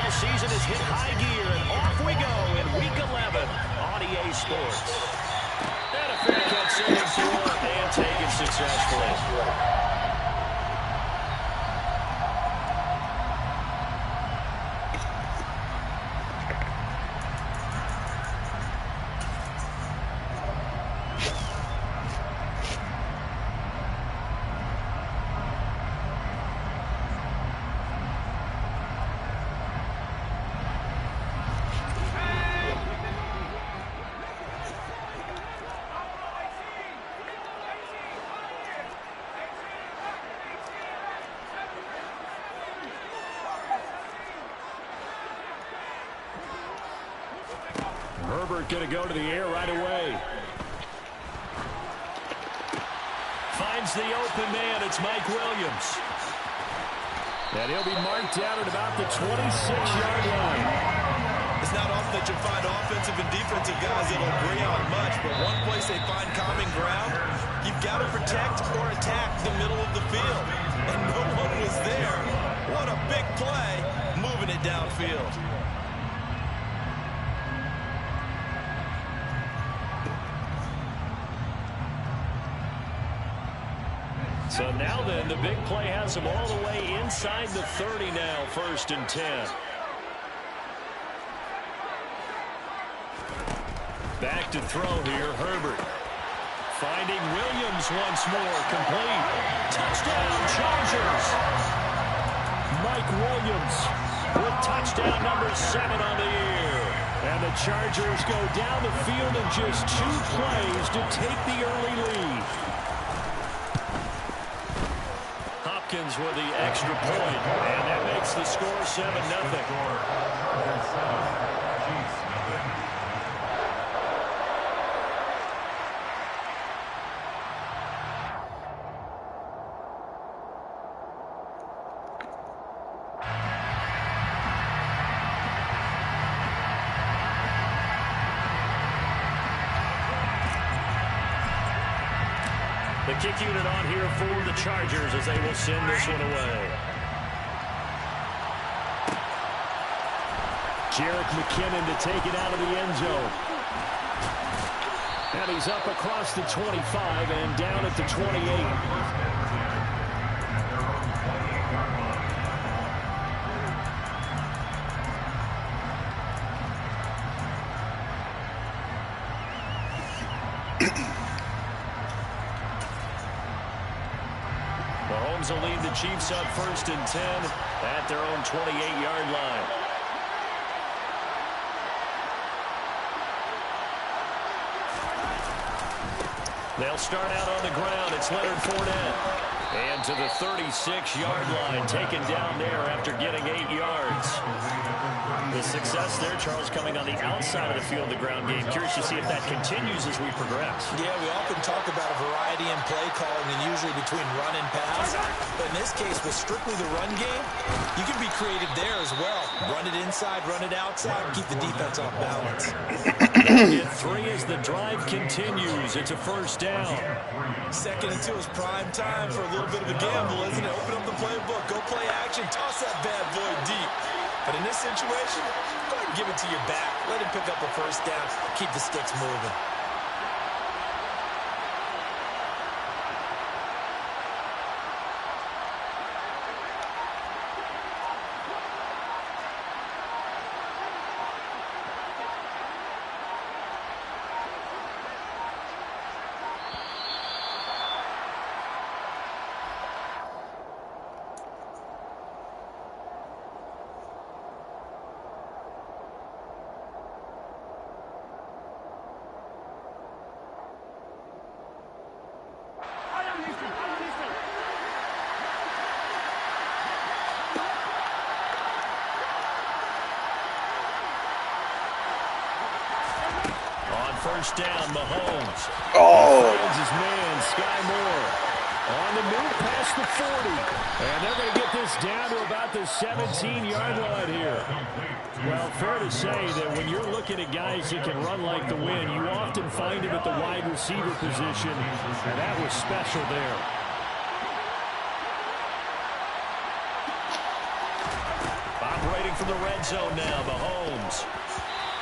NFL season has hit high gear, and off we go in Week 11 on EA Sports. And a fair catch sending through and taken successfully. Herbert going to go to the air right away. Finds the open man. It's Mike Williams. And he'll be marked down at about the 26-yard line. It's not often that you'll find offensive and defensive guys that'll agree on much, but one place they find common ground, you've got to protect or attack the middle of the field. And no one was there. What a big play, moving it downfield. So now then, the big play has him all the way inside the 30 now, 1st and 10. Back to throw here, Herbert. Finding Williams once more, complete. Touchdown, Chargers. Mike Williams with touchdown number 7 on the year. And the Chargers go down the field in just 2 plays to take the early lead. Hopkins with the extra point, and that makes the score 7-0. The kick unit on here for the Chargers as they will send this one away. Jerick McKinnon to take it out of the end zone. And he's up across the 25 and down at the 28. Mahomes will lead the Chiefs up 1st and 10 at their own 28-yard line. They'll start out on the ground. It's Leonard Fournette. And to the 36-yard line, taken down there after getting 8 yards. The success there, Charles, coming on the outside of the field, the ground game. Curious to see if that continues as we progress. Yeah, we often talk about a variety in play calling and usually between run and pass. But in this case, with strictly the run game, you can be creative there as well. Run it inside, run it outside, and keep the defense off balance. Get 3 as the drive continues. It's a 1st down. 2nd and 2 is prime time for a little bit of a gamble, isn't it? Open up the playbook, go play action, toss that bad boy deep. But in this situation, go ahead and give it to your back. Let him pick up a 1st down, keep the sticks moving. First down, Mahomes. Finds his man, Sky Moore. On the move past the 40. And they're going to get this down to about the 17-yard line here. Well, fair to say that when you're looking at guys that can run like the wind, you often find him at the wide receiver position. And that was special there. Operating from the red zone now. Mahomes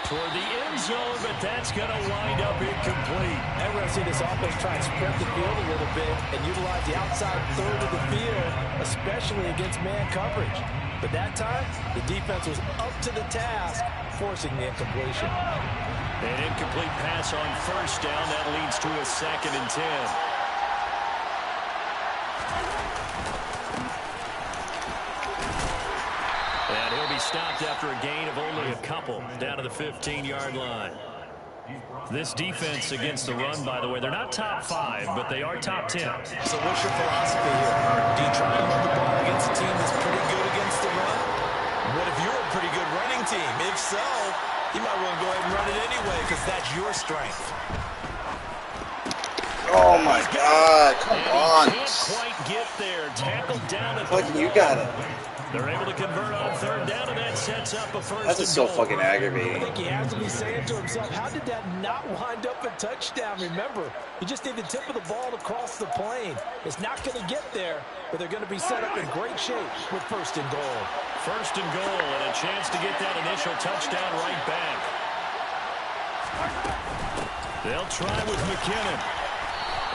toward the end zone, but that's going to wind up incomplete. And we're going to see this offense try and spread the field a little bit and utilize the outside third of the field, especially against man coverage. But that time, the defense was up to the task, forcing the incompletion. An incomplete pass on first down. That leads to a 2nd and 10. And he'll be stopped after a gain of only a couple down to the 15-yard line. This defense against the run, by the way, they're not top 5, but they are top 10. So what's your philosophy here? Do you try and run the ball against a team that's pretty good against the run? What if you're a pretty good running team? If so, you might want to go ahead and run it anyway because that's your strength. Oh, my God. Come on. Can't quite get there. Tackled down at the Fucking, you got it. They're able to convert on 3rd down, and that sets up a first That's and so goal. fucking I aggravating. think he has to be saying to himself, how did that not wind up a touchdown? Remember, you just need the tip of the ball to cross the plane. It's not going to get there, but they're going to be set up in great shape with 1st and goal. 1st and goal, and a chance to get that initial touchdown right back. They'll try with McKinnon.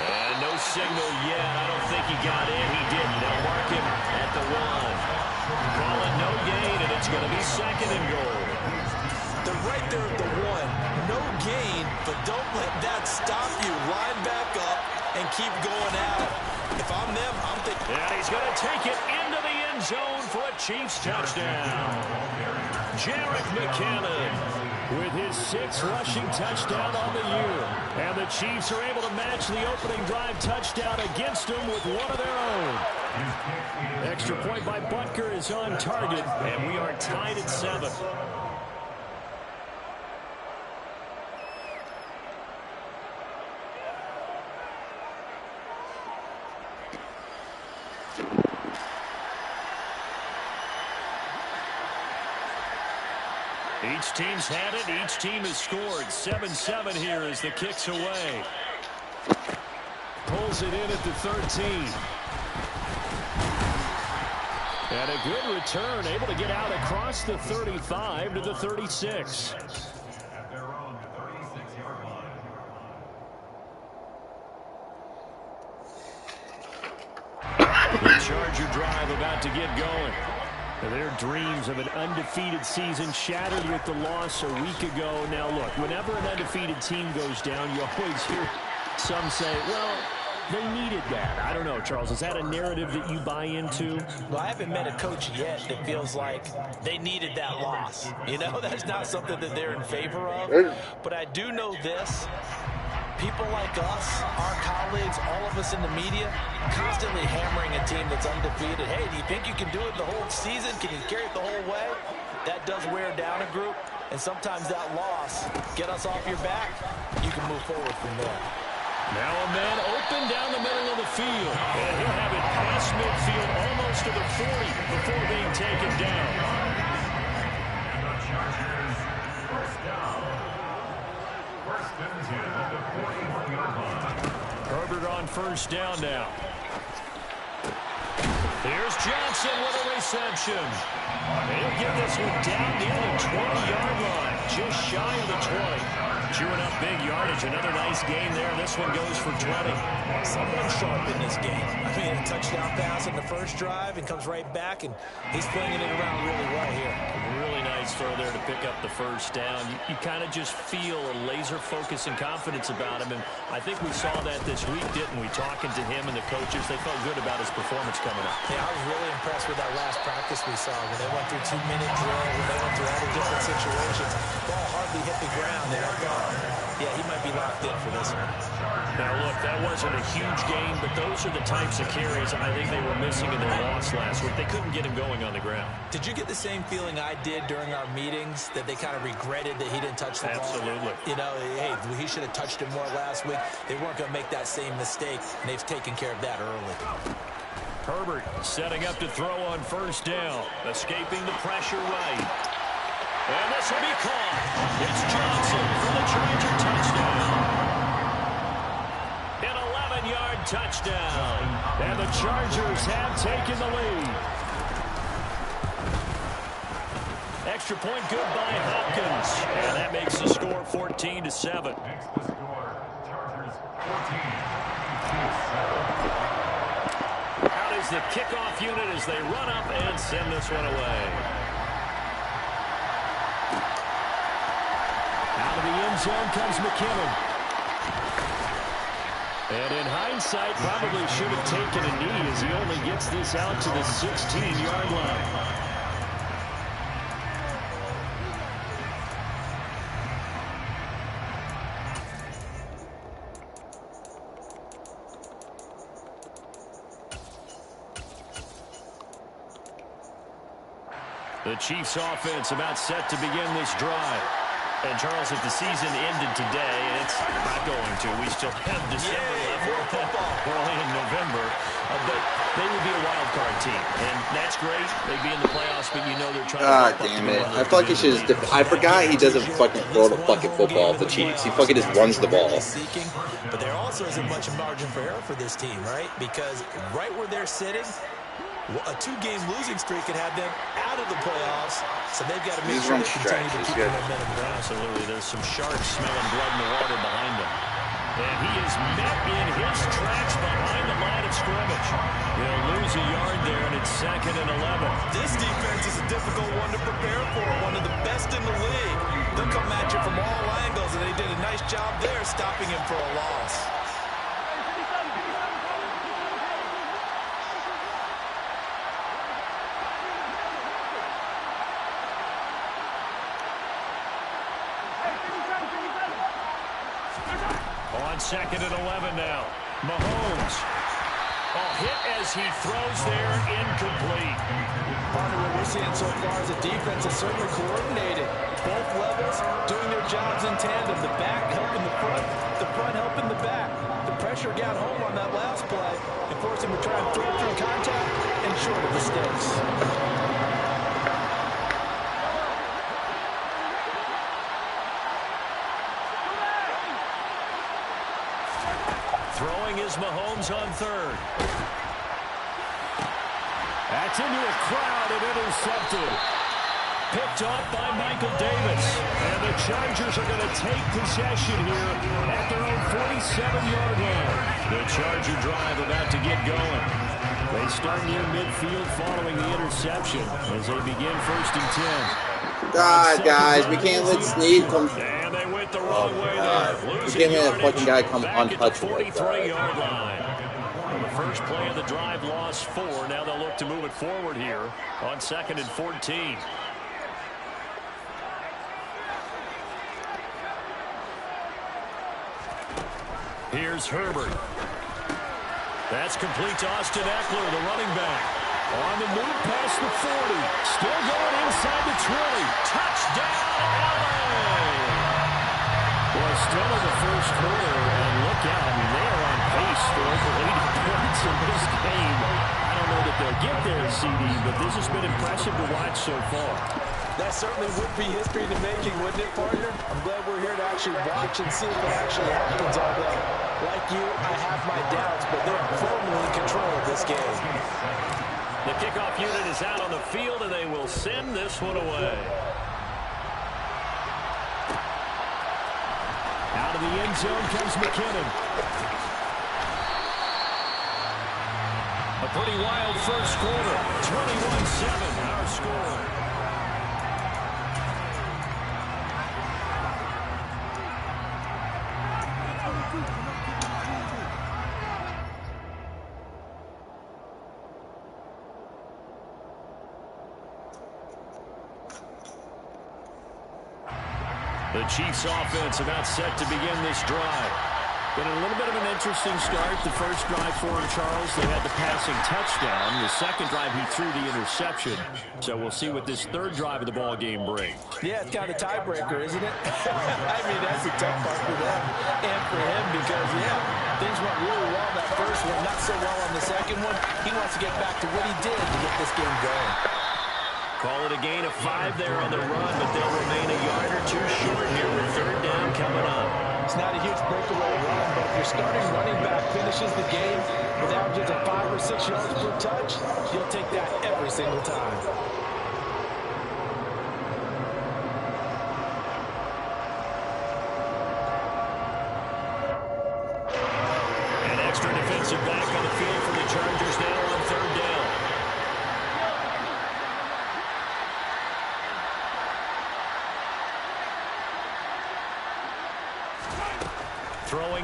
And no signal yet. I don't think he got in. He didn't. They'll mark him at the 1. Call it no gain, and it's going to be 2nd and goal. They're right there at the 1. No gain, but don't let that stop you. Line back up and keep going at it. If I'm them, I'm thinking. And he's going to take it into the end zone for a Chiefs touchdown. Jerick McKinnon with his 6th rushing touchdown on the year. And the Chiefs are able to match the opening drive touchdown against them with one of their own. Extra point by Butker is on target, and we are tied at 7. Each team's had it. Each team has scored. 7-7 here as the kick's away. Pulls it in at the 13. And a good return, able to get out across the 35 to the 36. The Charger drive about to get going. Their dreams of an undefeated season shattered with the loss a week ago. Now, look, whenever an undefeated team goes down, you always hear some say, well, they needed that. I don't know, Charles. Is that a narrative that you buy into? Well, I haven't met a coach yet that feels like they needed that loss. You know, that's not something that they're in favor of. But I do know this. People like us, our colleagues, all of us in the media, constantly hammering a team that's undefeated. Hey, do you think you can do it the whole season? Can you carry it the whole way? That does wear down a group, and sometimes that loss, get us off your back, you can move forward from there. Now a man open down the middle of the field, and he'll have it past midfield almost to the 40 before being taken down. Herbert on 1st down now. Here's Johnson with a reception. He'll get this one down near the 20-yard line, just shy of the 20. Chewing up big yardage. Another nice gain there. This one goes for 20. Someone sharp in this game. I mean, a touchdown pass in the first drive and comes right back, and he's flinging it around really well here. Really nice throw there to pick up the 1st down. You kind of just feel a laser focus and confidence about him, and I think we saw that this week, didn't we? Talking to him and the coaches, they felt good about his performance coming up. Yeah, I was really impressed with that last practice we saw when they went through 2-minute drill, when they went through all the different situations. Ball hardly hit the ground, and I thought, yeah, he might be locked in for this one. Now, look, that wasn't a huge gain, but those are the types of carries I think they were missing in their loss last week. They couldn't get him going on the ground. Did you get the same feeling I did during our meetings, that they kind of regretted that he didn't touch the ball? Absolutely. You know, hey, he should have touched it more last week. They weren't going to make that same mistake, and they've taken care of that early. Herbert setting up to throw on 1st down, escaping the pressure right. And this will be caught. It's Johnson for the Charger touchdown. An 11-yard touchdown. And the Chargers have taken the lead. Extra point good by Hopkins. And that makes the score 14-7. Out is the kickoff unit as they run up and send this one away. Out of the end zone comes McKinnon. And in hindsight, probably should have taken a knee as he only gets this out to the 16-yard line. The Chiefs offense about set to begin this drive. And, Charles, if the season ended today, it's not going to. We still have December left. Early in November. But they would be a wild card team. And that's great. They'd be in the playoffs, but you know they're trying to... God damn it. I feel like he should just... I forgot he doesn't fucking throw the fucking football at the Chiefs. He fucking just runs the ball. But there also isn't much margin for error for this team, right? Because right where they're sitting... a two-game losing streak could have them out of the playoffs, so they've got to make sure they continue to keep the momentum going. Absolutely. There's some sharks smelling blood in the water behind them. And he is met in his tracks behind the line of scrimmage. He'll lose a yard there, and it's 2nd and 11. This defense is a difficult one to prepare for, one of the best in the league. They'll come at you from all angles, and they did a nice job there stopping him for a loss. On 2nd and 11 now. Mahomes. A hit as he throws there, incomplete. Part of what we're seeing so far is the defense is certainly coordinated. Both levels doing their jobs in tandem. The back helping the front helping the back. The pressure got home on that last play and forced him to try and throw through contact and short of mistakes. Throwing is Mahomes on 3rd. That's into a crowd and intercepted. Picked off by Michael Davis. And the Chargers are going to take possession here at their own 47-yard line. The Charger drive about to get going. They start near midfield following the interception as they begin 1st and 10. God, guys, we can't let Snead come... And they went the wrong way there. We can't let a fucking guy come untouchable like that. 43-yard line. On the first play of the drive, lost 4. Now they'll look to move it forward here on 2nd and 14. Here's Herbert. That's complete to Austin Eckler, the running back. On the move past the 40. Still going inside the 20. Touchdown, LA! Well, still in the first quarter, and look out. I mean, they are on pace for over 80 points in this game. I don't know that they'll get there, CD, but this has been impressive to watch so far. That certainly would be history in the making, wouldn't it, partner? I'm glad we're here to actually watch and see if it actually happens. Although, like you, I have my doubts, but they're firmly in control of this game. The kickoff unit is out on the field, and they will send this one away. Out of the end zone comes McKinnon. A pretty wild first quarter. 21-7, our score. The Chiefs offense about set to begin this drive. Been a little bit of an interesting start. The first drive for him, Charles, they had the passing touchdown. The second drive, he threw the interception. So we'll see what this third drive of the ball game brings. Yeah, it's kind of a tiebreaker, isn't it? I mean, that's a tough part for them and for him because, yeah, things went really well that first one, not so well on the second one. He wants to get back to what he did to get this game going. Call it a gain of 5 there on the run, but they'll remain a yard or 2 short here with third down coming up. It's not a huge breakaway run, but if your starting running back finishes the game with averages of 5 or 6 yards per touch, you'll take that every single time.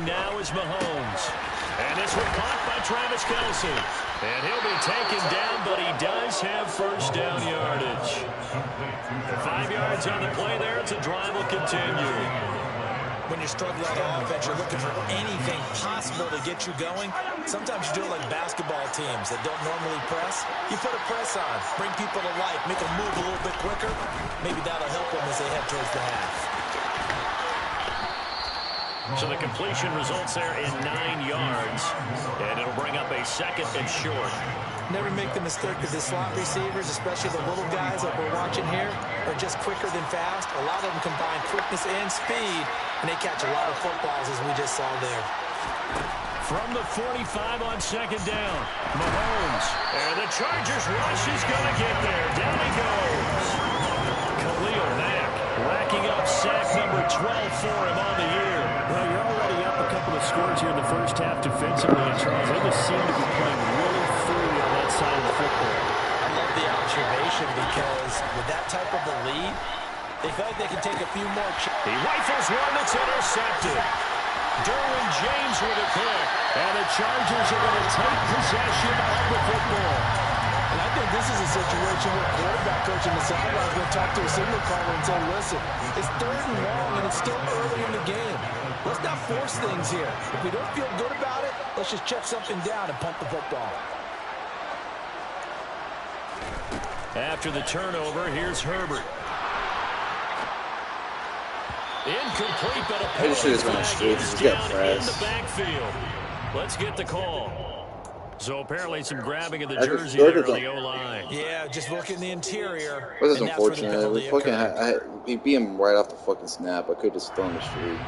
now is Mahomes. And this one caught by Travis Kelce. And he'll be taken down, but he does have first down yardage. 5 yards on the play there. It's a drive will continue. When you're struggling on offense, you're looking for anything possible to get you going. Sometimes you do it like basketball teams that don't normally press. You put a press on, bring people to life, make them move a little bit quicker. Maybe that'll help them as they head towards the half. So the completion results there in 9 yards, and it'll bring up a second and short. Never make the mistake that the slot receivers, especially the little guys that we're watching here, are just quicker than fast. A lot of them combine quickness and speed, and they catch a lot of footballs, as we just saw there. From the 45 on second down, Mahomes. And the Chargers rush is going to get there. Down he goes. Khalil Mack racking up sack number 12 for him on the year. Well, you're already up a couple of scores here in the first half defensively, and Charles, they just seem to be playing really free on that side of the football. I love the observation because with that type of a lead, they feel like they can take a few more chances. He rifles one that's intercepted. Derwin James with a pick. And the Chargers are going to take possession of the football. And I think this is a situation where quarterback coach in the sideline is going to talk to a signal caller and say, listen, it's 3rd and long and it's still early in the game. Let's not force things here. If we don't feel good about it, let's just check something down and pump the football. After the turnover, here's Herbert. Incomplete, but a penalty flag is down in the backfield. Let's get the call. So apparently some grabbing of the jersey there on the O-line. Yeah, just look in the interior. This is unfortunate. It was fucking. He beat him right off the fucking snap. I could have just thrown the street.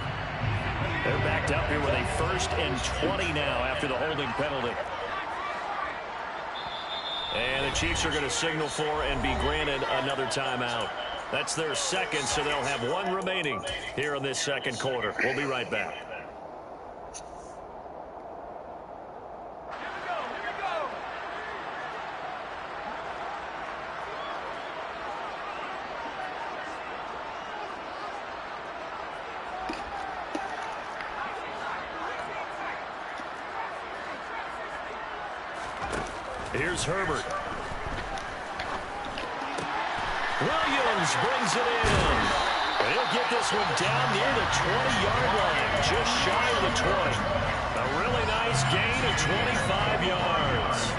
They're backed up here with a 1st and 20 now after the holding penalty. And the Chiefs are going to signal for and be granted another timeout. That's their second, so they'll have 1 remaining here in this second quarter. We'll be right back. Here's Herbert. Williams brings it in. And he'll get this one down near the 20-yard line, just shy of the 20. A really nice gain of 25 yards.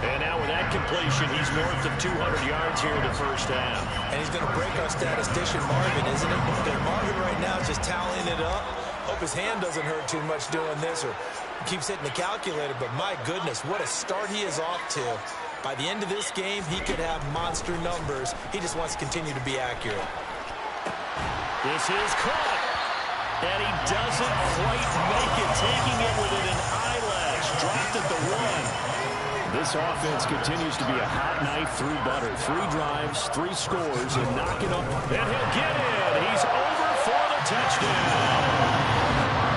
And now with that completion, he's north of 200 yards here in the first half. And he's going to break our statistician, Marvin, isn't it? Marvin right now is just tallying it up. Hope his hand doesn't hurt too much doing this or keeps hitting the calculator. But my goodness, what a start he is off to. By the end of this game, he could have monster numbers. He just wants to continue to be accurate. This is caught. And he doesn't quite make it, taking it within an eyelash. Dropped at the 1. This offense continues to be a hot knife through butter. 3 drives, 3 scores, and knocking up. And he'll get it. He's over for the touchdown.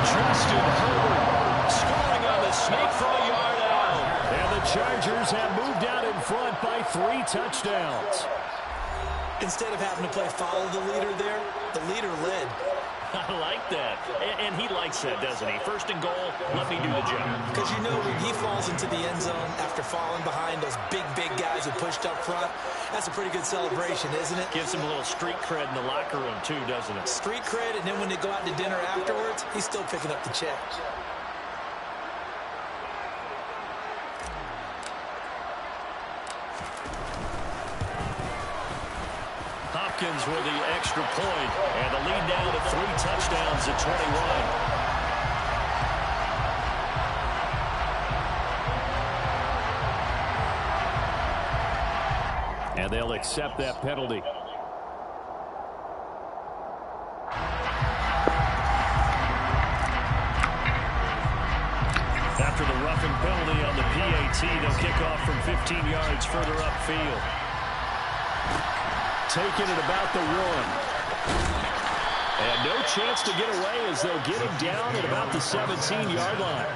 Justin Herbert scoring on the sneak from a yard out. And the Chargers have moved out in front by 3 touchdowns. Instead of having to play follow the leader there, the leader led. I like that. And he likes that, doesn't he? 1st and goal, let me do the job. Because you know when he falls into the end zone after falling behind those big guys who pushed up front, that's a pretty good celebration, isn't it? Gives him a little street cred in the locker room, too, doesn't it? Street cred, and then when they go out to dinner afterwards, he's still picking up the check. Hopkins with the extra point, and the lead now to 3 touchdowns at 21. And they'll accept that penalty. After the roughing penalty on the PAT, they'll kick off from 15 yards further upfield. Taking it about the 1. And no chance to get away as they'll get him down at about the 17-yard line.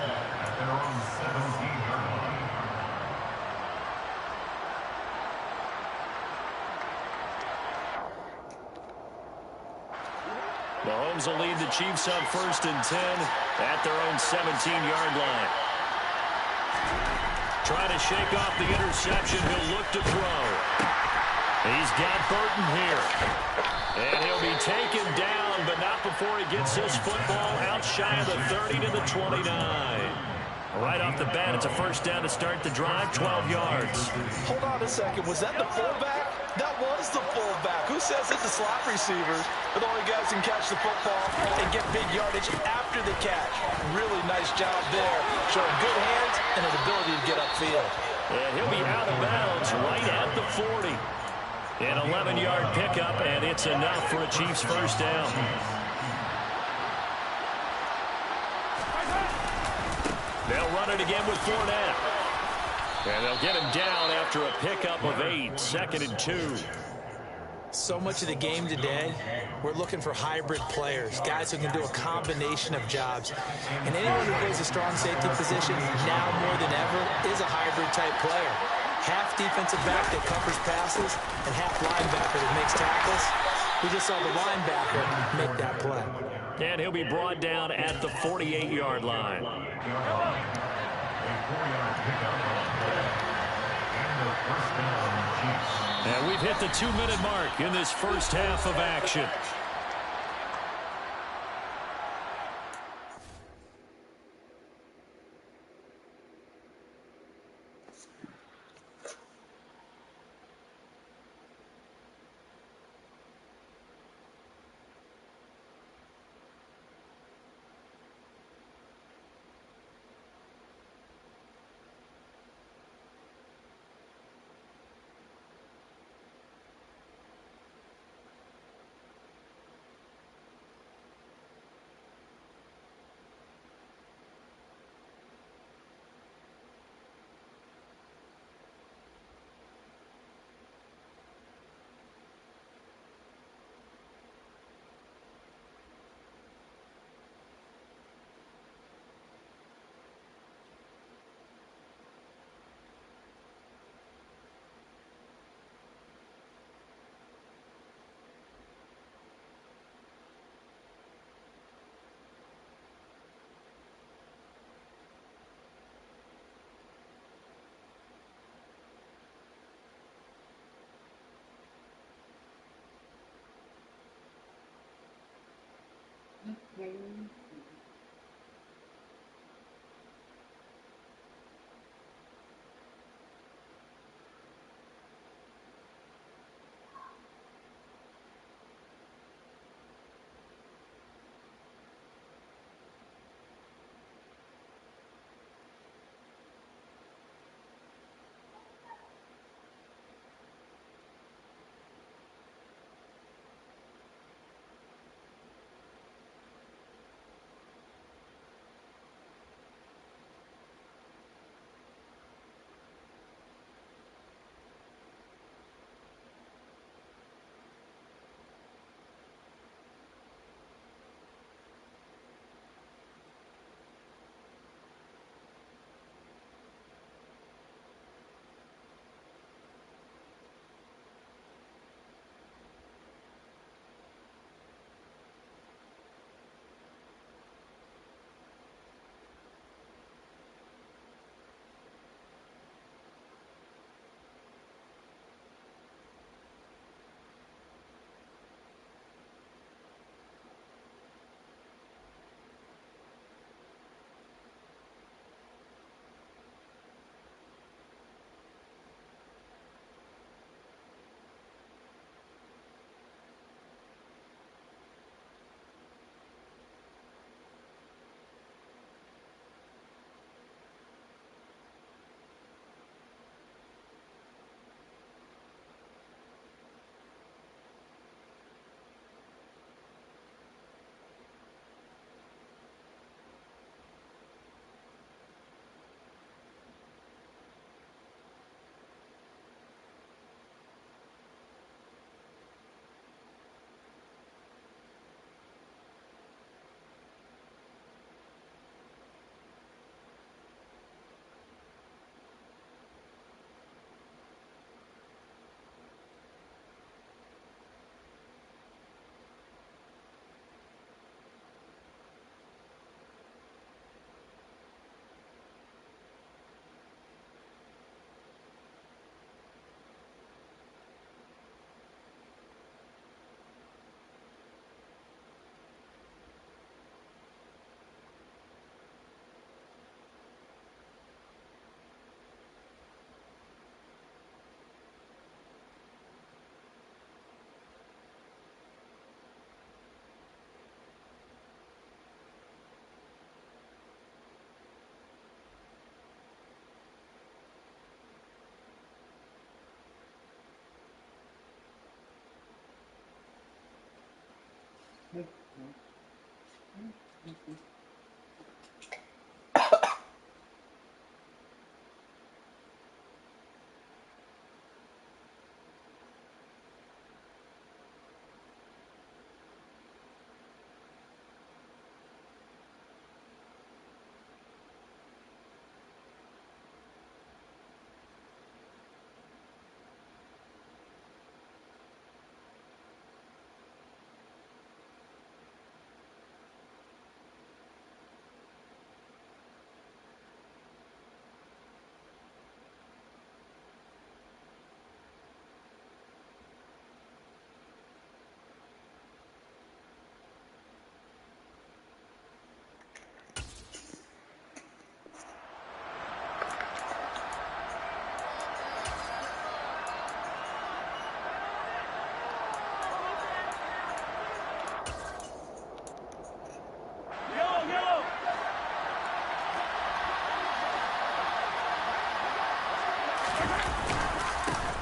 Mahomes will lead the Chiefs up 1st and 10 at their own 17-yard line. Trying to shake off the interception. He'll look to throw. He's got Burton here. And he'll be taken down, but not before he gets his football out shy of the 30 to the 29. Right off the bat, it's a 1st down to start the drive, 12 yards. Hold on a second. Was that the fullback? That was the fullback. Who says that the slot receivers are the only guys who can catch the football and get big yardage after the catch? Really nice job there, showing good hands and an ability to get upfield. And he'll be out of bounds right at the 40. An 11-yard pickup, and it's enough for a Chiefs 1st down. They'll run it again with Fournette. And they'll get him down after a pickup of 8, 2nd and 2. So much of the game today, we're looking for hybrid players, guys who can do a combination of jobs. And anyone who plays a strong safety position, now more than ever, is a hybrid-type player. Half defensive back that covers passes, and half linebacker that makes tackles. We just saw the linebacker make that play. And he'll be brought down at the 48-yard line. And we've hit the 2-minute mark in this 1st half of action.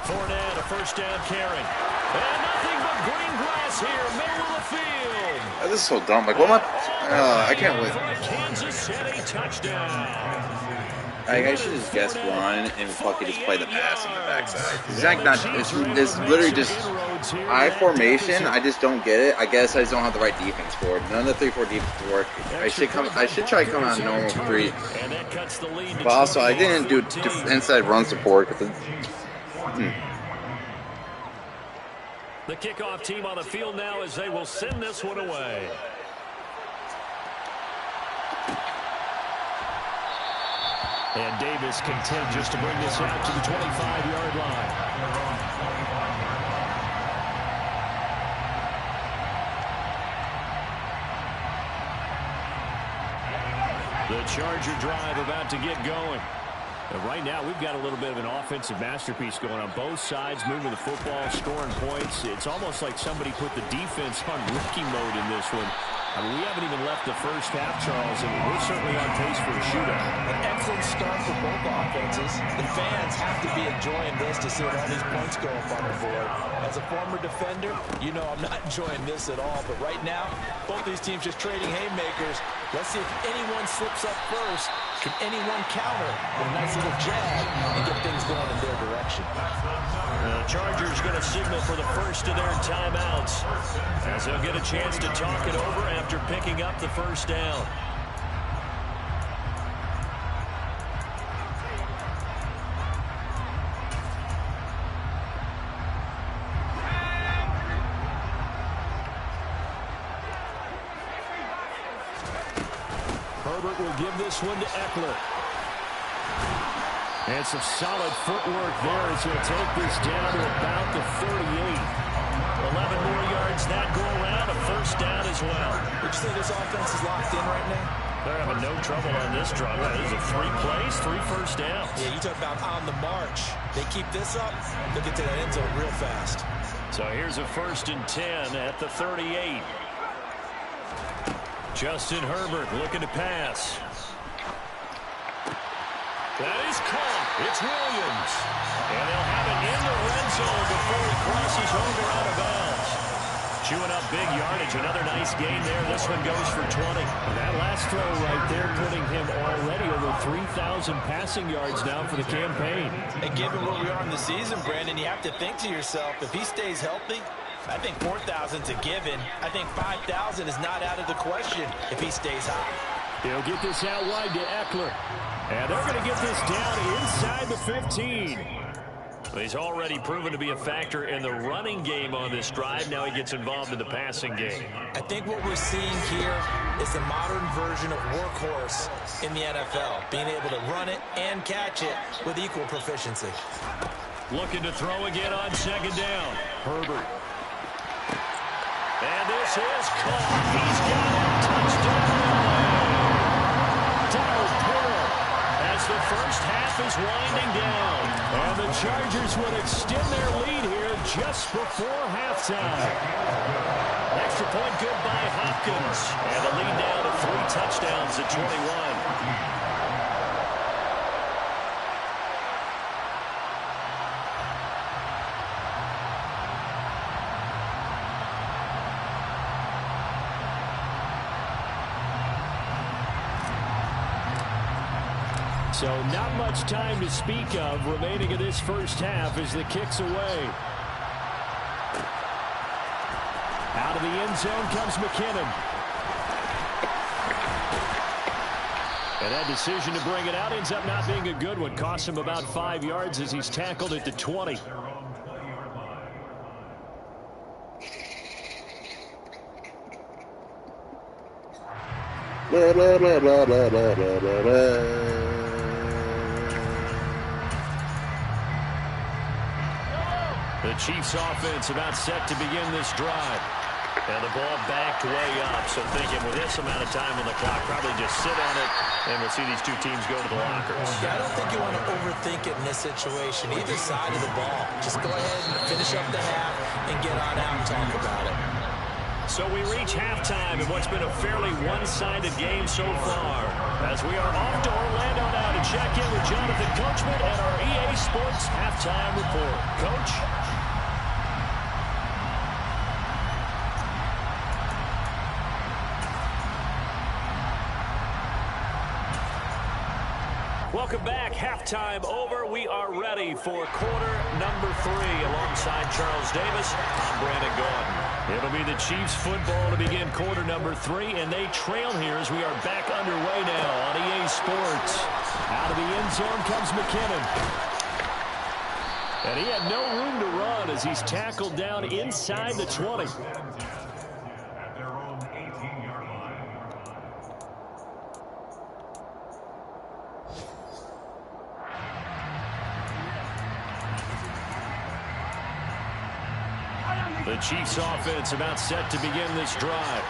Fournette, a first down carry. And nothing but green grass here, middle of the field. This is so dumb. Like, what am I? I can't wait. Kansas City touchdown. I should just guess run and fucking just play the pass on the backside. Zach, not it's literally just I formation. I just don't get it. I guess I just don't have the right defense for it. None of the 3-4 defense work. I should try to come out normal 3. But also, I didn't do inside run support because. The kickoff team on the field now as they will send this one away. And Davis content just to bring this out to the 25-yard line. The Charger drive about to get going. And right now, we've got a little bit of an offensive masterpiece going on both sides, moving the football, scoring points. It's almost like somebody put the defense on rookie mode in this one. I mean, we haven't even left the first half, Charles, and we're certainly on pace for a shootout. An excellent start for both offenses. The fans have to be enjoying this to see all these points go up on the board. As a former defender, you know I'm not enjoying this at all. But right now, both these teams just trading haymakers. Let's see if anyone slips up first. Can anyone counter with a nice little jab and get things going in their direction? The Chargers going to signal for the first of their timeouts as they'll get a chance to talk it over after picking up the first down. Herbert will give this one to Eckler. And some solid footwork there as he'll take this down to about the 38. 11 more yards that go around, a first down as well. Would you say this offense is locked in right now? They're having no trouble on this drive. This is 3 plays, 3 first downs. Yeah, you talk about on the march. They keep this up, they'll get to that end zone real fast. So here's a 1st and 10 at the 38. Justin Herbert looking to pass. That is caught. It's Williams. And they'll have it in the red zone before he crosses over out of bounds. Chewing up big yardage. Another nice gain there. This one goes for 20. And that last throw right there putting him already over 3,000 passing yards now for the campaign. And given where we are in the season, Brandon, you have to think to yourself, if he stays healthy, I think 4,000's a given. I think 5,000 is not out of the question if he stays high. They'll get this out wide to Eckler. And they're going to get this down inside the 15. He's already proven to be a factor in the running game on this drive. Now he gets involved in the passing game. I think what we're seeing here is a modern version of workhorse in the NFL, being able to run it and catch it with equal proficiency. Looking to throw again on 2nd down. Herbert. And this is caught. He's got it. Touchdown. As the first half is winding down. And the Chargers would extend their lead here just before halftime. Extra point good by Hopkins. And the lead down to 3 touchdowns at 21. So not much time to speak of remaining in this first half as the kick's away. Out of the end zone comes McKinnon. And that decision to bring it out ends up not being a good one. Costs him about 5 yards as he's tackled at the 20. Blah, blah, blah, blah, blah, blah, blah, blah. The Chiefs offense about set to begin this drive. And the ball backed way up. So thinking with this amount of time on the clock, probably just sit on it, and we'll see these two teams go to the lockers. Yeah, I don't think you want to overthink it in this situation. Either side of the ball. Just go ahead and finish up the half and get on out and talk about it. So we reach halftime in what's been a fairly one-sided game so far. As we are off to Orlando now to check in with Jonathan Coachman and our EA Sports Halftime Report. Coach? Welcome back. Halftime over. We are ready for quarter number 3. Alongside Charles Davis, I'm Brandon Gordon. It'll be the Chiefs football to begin quarter number 3, and they trail here as we are back underway now on EA Sports. Out of the end zone comes McKinnon. And he had no room to run as he's tackled down inside the 20. The Chiefs offense about set to begin this drive.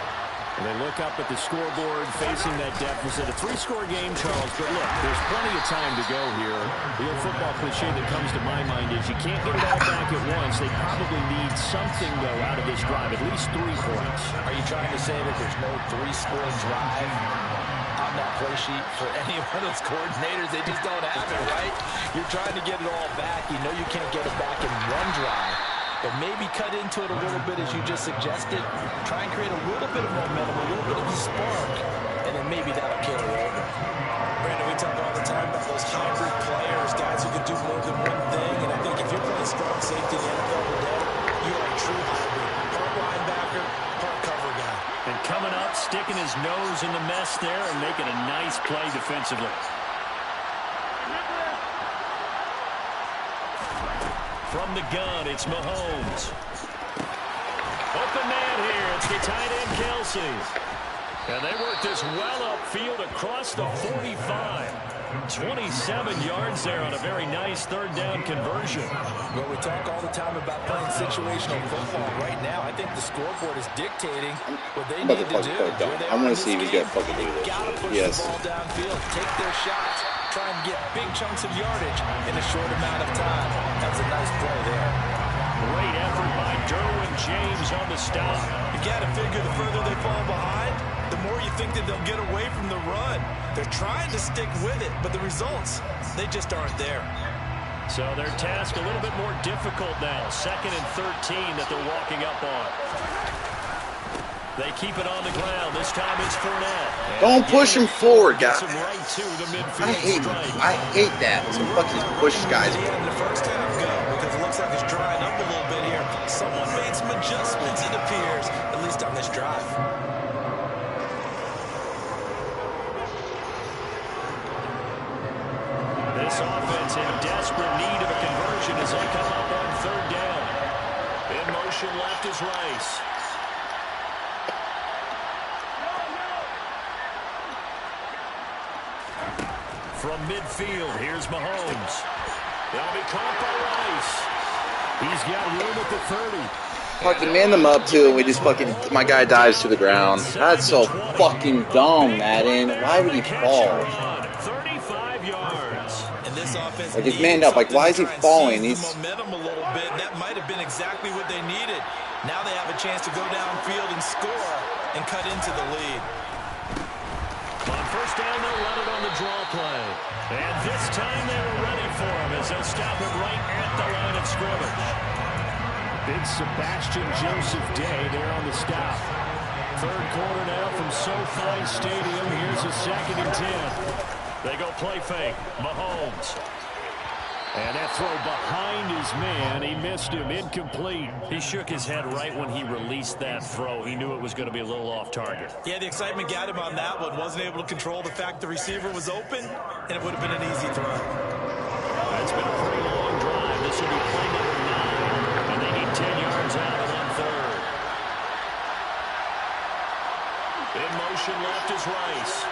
And they look up at the scoreboard facing that deficit. A 3-score game, Charles, but look, there's plenty of time to go here. The old football cliche that comes to my mind is you can't get it all back at once. They probably need something, though, out of this drive, at least 3 points. Are you trying to say that there's no 3-score drive on that play sheet for any one of those coordinators? They just don't have it, right? You're trying to get it all back. You know you can't get it back in one drive. But maybe cut into it a little bit as you just suggested. Try and create a little bit of momentum, a little bit of a spark, and then maybe that'll carry over. Brandon, we talk all the time about those hybrid players, guys who can do more than one thing. And I think if you're playing strong safety in the NFL today, you are a true hybrid. Part linebacker, part cover guy. And coming up, sticking his nose in the mess there and making a nice play defensively. From the gun, it's Mahomes. Open man here. It's the tight end, Kelsey. And they work this well upfield across the 45. 27 yards there on a very nice third down conversion. Well, we talk all the time about playing situational football. Right now, I think the scoreboard is dictating what they need to do. I want to see if he's going to fucking do this. Got to push Yes. the ball downfield, take their shots, try and get big chunks of yardage in a short amount of time. That's a nice play there. Great effort by Derwin James on the stop. You got to figure the further they fall behind, the more you think that they'll get away from the run. They're trying to stick with it, but the results, they just aren't there. So their task a little bit more difficult now. 2nd and 13 that they're walking up on. They keep it on the ground. This time it's Fournette. Don't push him forward, guys. Right to the midfield I hate that. Some fucking push guys. In the first half, go, because it looks like it's drying up a little bit here. Someone made some adjustments, it appears, at least on this drive. This offense in desperate need of a conversion as they come up on 3rd down. In motion left is Rice. From midfield, here's Mahomes. That'll be caught by Rice. He's got room at the 30. Fucking man them up too, and we just fucking, my guy dives to the ground. That's so fucking dumb, Madden. Why would he fall? 35 yards. And this offense Like, he's manned up. Like, why is he falling? He's momentum a little bit. That might have been exactly what they needed. Now they have a chance to go downfield and score and cut into the lead. On 1st down, they'll run it on the draw play. And this time they were ready for him as they'll stop him right at the line of scrimmage. Big Sebastian Joseph Day there on the stop. 3rd quarter now from SoFi Stadium. Here's a 2nd and 10. They go play fake. Mahomes. And that throw behind his man. He missed him. Incomplete. He shook his head right when he released that throw. He knew it was going to be a little off target. Yeah, the excitement got him on that one. Wasn't able to control the fact the receiver was open, and it would have been an easy throw. It's been a pretty long drive. This will be play number 9. And they need 10 yards out of 1/3. In motion left is Rice.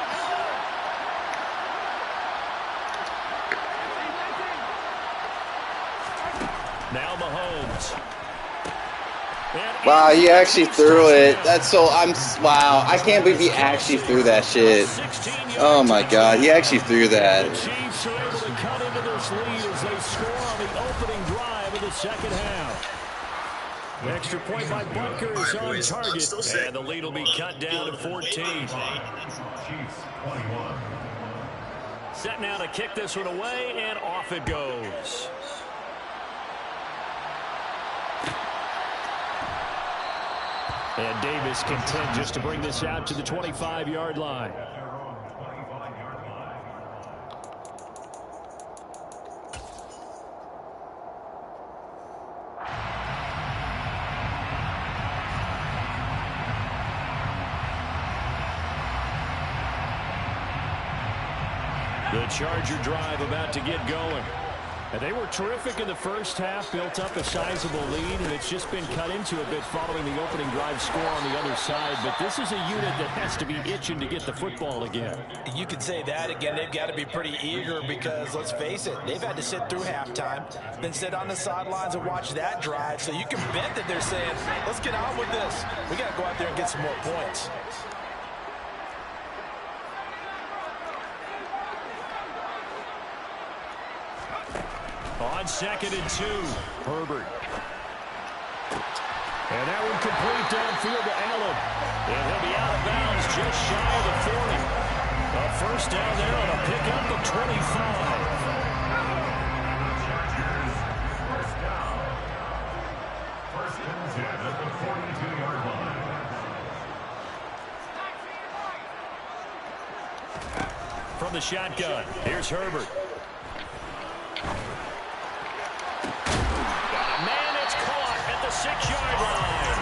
Now Mahomes. Wow, he actually threw it. That's so, wow, I can't believe he actually threw that shit. Oh my god, he actually threw that. The Chiefs are able to cut into this lead as they score on the opening drive of the second half. The extra point by Butker is on target, and the lead will be cut down to 14. Set now to kick this one away, and off it goes. And Davis content just to bring this out to the 25-yard line. The Charger drive about to get going. And they were terrific in the first half, built up a sizable lead, and it's just been cut into a bit following the opening drive score on the other side. But this is a unit that has to be itching to get the football again. You could say that again. They've got to be pretty eager because, let's face it, they've had to sit through halftime, then sit on the sidelines and watch that drive. So you can bet that they're saying, let's get on with this. We got to go out there and get some more points. On 2nd and 2, Herbert. And that one complete downfield to Allen. And he'll be out of bounds just shy of the 40. A first down there on a pickup of 25. From the shotgun, here's Herbert. The 6-yard line.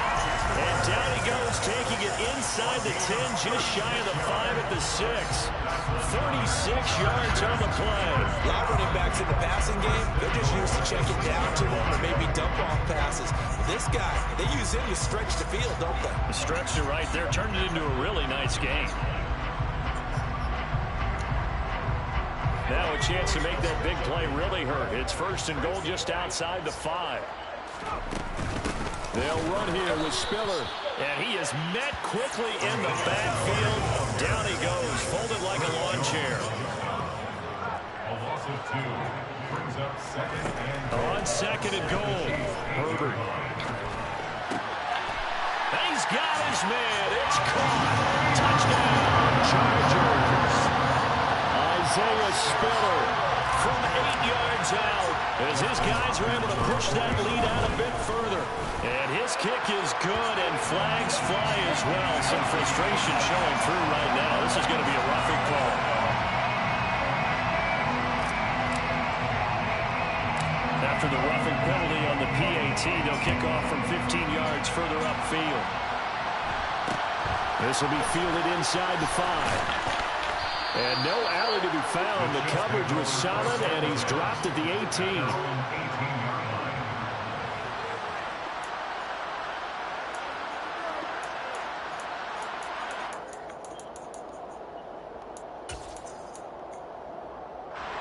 And down he goes, taking it inside the 10, just shy of the 5 at the 6. 36 yards on the play. A lot of running backs in the passing game, they're just used to checking down to them or maybe dump-off passes. This guy, they use him to stretch the field, don't they? Stretched it right there, turned it into a really nice game. Now a chance to make that big play really hurt. It's 1st and goal just outside the 5. They'll run here with Spiller. And he is met quickly in the backfield. Down he goes, folded like a lawn chair. On 2nd and goal, Herbert. He's got his man. It's caught. Touchdown, Chargers. Isaiah Spiller from 8 yards out as his guys are able to push that lead out a bit further. And his kick is good, and flags fly as well. Some frustration showing through right now. This is going to be a roughing call. After the roughing penalty on the PAT, they'll kick off from 15 yards further upfield. This will be fielded inside the 5. And no alley to be found. The coverage was solid, and he's dropped at the 18.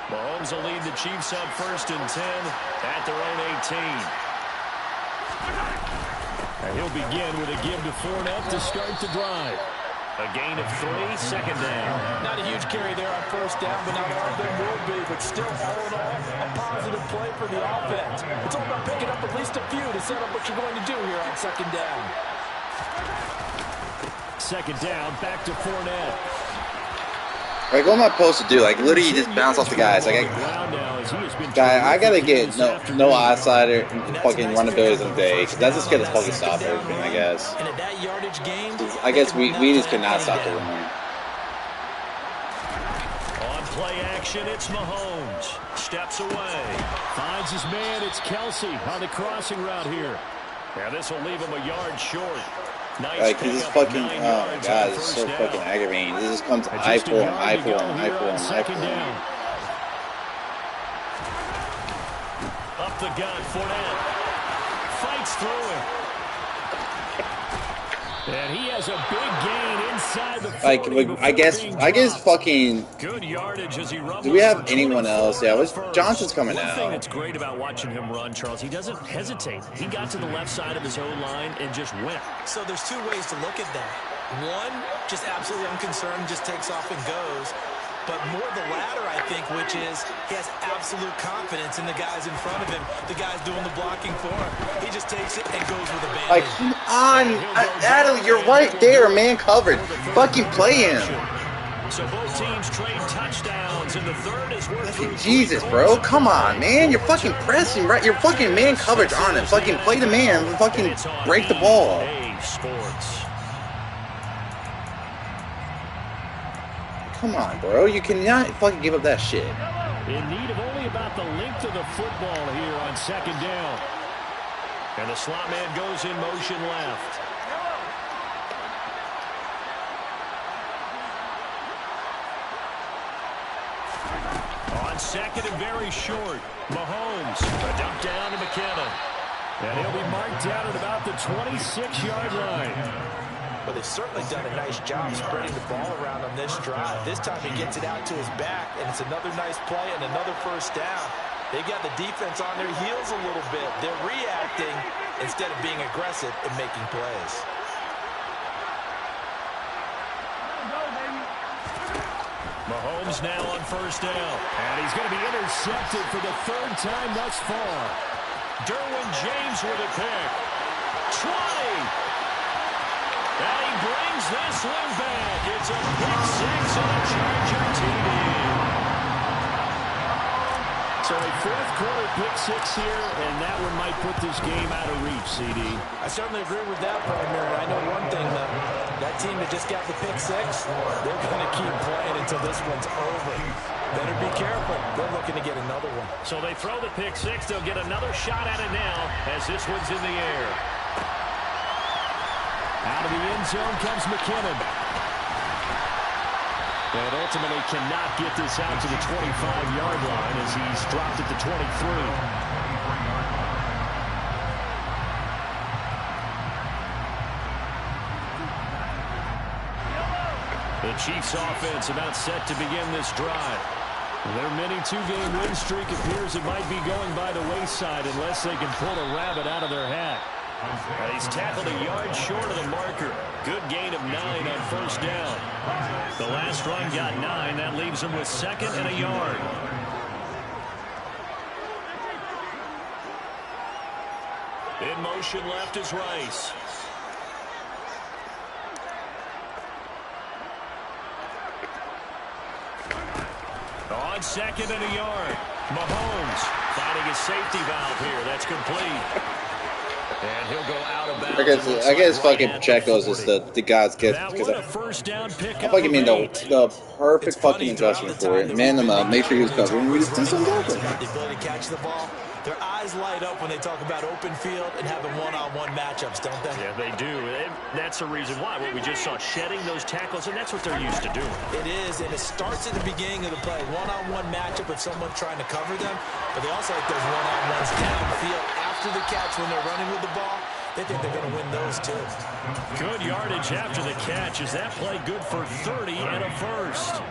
Mahomes will lead the Chiefs up 1st and 10 at their own 18. And he'll begin with a give to Fournette to start the drive. A gain of 3, 2nd down. Not a huge carry there on 1st down, but not all of them will be. But still, all in all, a positive play for the offense. It's all about picking up at least a few to set up what you're going to do here on 2nd down. 2nd down, back to Fournette. Like, what am I supposed to do? Like, literally just bounce off the guys. Like, I gotta get no outside or fucking runability in the day. Cause that's just gonna fucking stop everything, I guess. I guess we just cannot stop the run. On play action. It's Mahomes. Steps away. Finds his man. It's Kelsey on the crossing route here. Yeah, this will leave him a yard short. Nice like, he's just fucking, oh my god, this is so fucking aggravating. This just comes eye for him, eye for him, eye for him, eye for him. Up the gut, Fournette. Fights through it. And he has a big gain inside the 40. Like, I guess fucking. Good yardage as he rumbles. Do we have anyone else? Yeah, Johnson's coming out. One thing that's great about watching him run, Charles, he doesn't hesitate. He got to the left side of his own line and just went. So there's two ways to look at that. One, just absolutely unconcerned, just takes off and goes. But more the latter, I think, which is he has absolute confidence in the guys in front of him, the guys doing the blocking for him. He just takes it and goes with a band. Like, come on, Adam, you're right there, man, covered. Fucking play him. So both teams trade touchdowns, and the third is worth. Jesus, bro, come on, man. You're fucking pressing, right? You're fucking man coverage on him. Fucking play the man. Fucking break the ball. Sports. Come on, bro. You cannot fucking give up that shit. In need of only about the length of the football here on second down. And the slot man goes in motion left. On second and very short, Mahomes. A dump down to McKinnon. And he'll be marked down at about the 26-yard line. Well, they've certainly done a nice job spreading the ball around on this drive. This time he gets it out to his back, and it's another nice play and another first down. They've got the defense on their heels a little bit. They're reacting instead of being aggressive and making plays. Mahomes now on first down. And he's going to be intercepted for the third time thus far. Derwin James with a pick. 20. And he brings this one back. It's a pick six and a Charger TD. So a fourth quarter pick six here, and that one might put this game out of reach, CD. I certainly agree with that, partner. I know one thing, though. That team that just got the pick six, they're going to keep playing until this one's over. Better be careful. They're looking to get another one. So they throw the pick six. They'll get another shot at it now as this one's in the air. Out of the end zone comes McKinnon. And ultimately cannot get this out to the 25-yard line as he's dropped at the 23. The Chiefs offense about set to begin this drive. Their mini two-game win streak appears it might be going by the wayside unless they can pull a rabbit out of their hat. And he's tackled a yard short of the marker. Good gain of 9 on first down. The last run got 9. That leaves him with second and a yard. In motion left is Rice. On second and a yard. Mahomes finding his safety valve here. That's complete. And he'll go out of bounds. I guess fucking Pacheco's is the God's gift because I fucking mean the perfect fucking adjustment for it. Man them up, make sure he was covering. We just do something different. The ability to catch the ball. Their eyes light up when they talk about open field and having one-on-one matchups, don't they? Yeah, they do. And that's the reason why. What we just saw, shedding those tackles, and that's what they're used to doing. It is, and it starts at the beginning of the play. One-on-one matchup with someone trying to cover them, but they also like those one-on-ones downfield after the catch when they're running with the ball. They think they're going to win those, too. Good yardage after the catch. Is that play good for 30 and a first?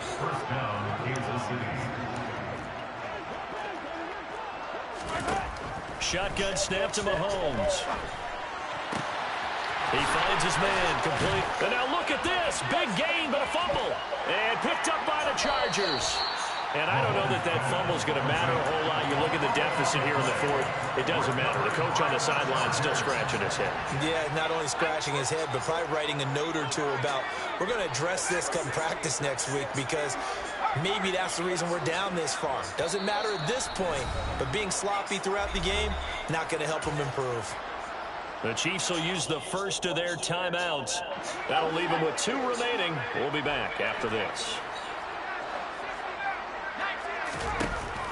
Shotgun snap to Mahomes. He finds his man complete. And now look at this. Big gain, but a fumble. And picked up by the Chargers. And I don't know that that fumble is going to matter a whole lot. You look at the deficit here in the fourth. It doesn't matter. The coach on the sideline still scratching his head. Yeah, not only scratching his head, but probably writing a note or two about, we're going to address this come practice next week because maybe that's the reason we're down this far. Doesn't matter at this point, but being sloppy throughout the game, not going to help them improve. The Chiefs will use the first of their timeouts. That'll leave them with 2 remaining. We'll be back after this.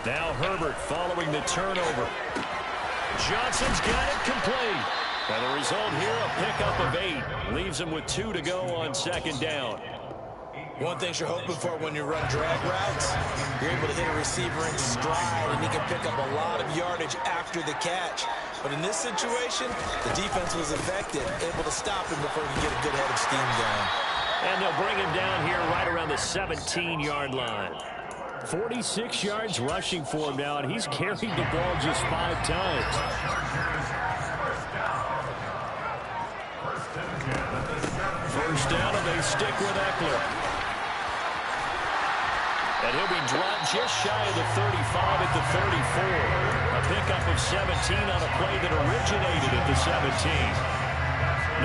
Now Herbert following the turnover. Johnson's got it complete. And the result here, a pickup of 8. Leaves him with 2 to go on second down. One thing you're hoping for when you run drag routes, you're able to hit a receiver in stride, and he can pick up a lot of yardage after the catch. But in this situation, the defense was effective, able to stop him before he could get a good head of steam going. And they'll bring him down here right around the 17-yard line. 46 yards rushing for him now, and he's carried the ball just 5 times. First down, and they stick with Eckler. And he'll be dropped just shy of the 35 at the 34. A pickup of 17 on a play that originated at the 17.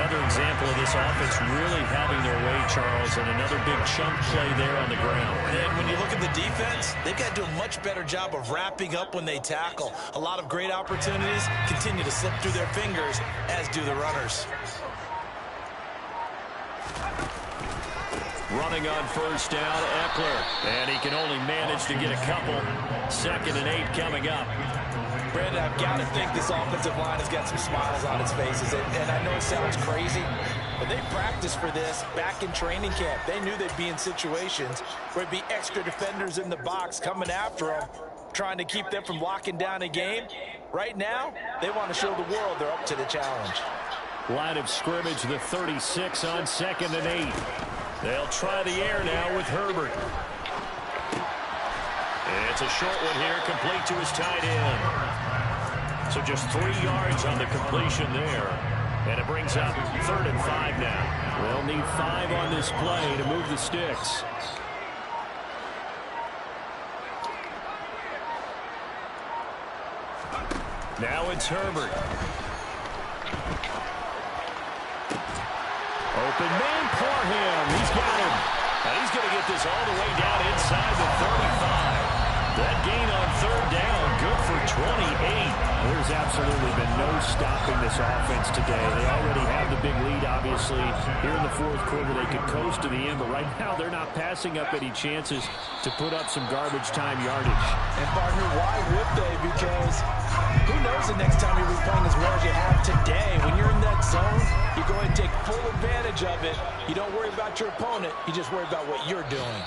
Another example of this offense really having their way, Charles, and another big chunk play there on the ground. And when you look at the defense, they've got to do a much better job of wrapping up when they tackle. A lot of great opportunities continue to slip through their fingers, as do the runners. Running on first down, Eckler. And he can only manage to get a couple. 2nd and 8 coming up. Brandon, I've got to think this offensive line has got some smiles on its faces. And I know it sounds crazy, but they practiced for this back in training camp. They knew they'd be in situations where it'd be extra defenders in the box coming after them, trying to keep them from locking down a game. Right now, they want to show the world they're up to the challenge. Line of scrimmage, the 36 on 2nd and 8. They'll try the air now with Herbert. It's a short one here, complete to his tight end. So just 3 yards on the completion there. And it brings up 3rd and 5 now. They'll need 5 on this play to move the sticks. Now it's Herbert. Open man for him. He's got him. And he's going to get this all the way down inside the 35. That gain on 3rd down, good for 28. There's absolutely been no stopping this offense today. They already have the big lead, obviously. Here in the 4th quarter, they could coast to the end, but right now they're not passing up any chances to put up some garbage time yardage. And, partner, why would they? Because who knows the next time you'll be playing as well as you have today. When you're in that zone, you go ahead and take full advantage of it. You don't worry about your opponent. You just worry about what you're doing.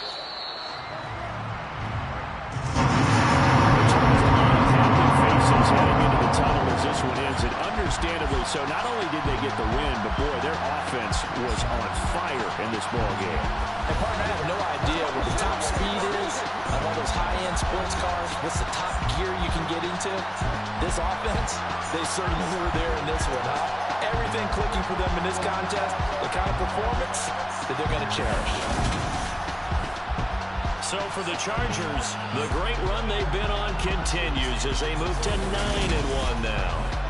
Heading into the tunnel as this one ends, and understandably so. Not only did they get the win, but boy, their offense was on fire in this ball game. And partner, I have no idea what the top speed is on all those high-end sports cars. What's the top gear you can get into? This offense, they certainly were there in this one, huh? Everything clicking for them in this contest, the kind of performance that they're going to cherish. So for the Chargers, the great run they've been on continues as they move to 9-1 now.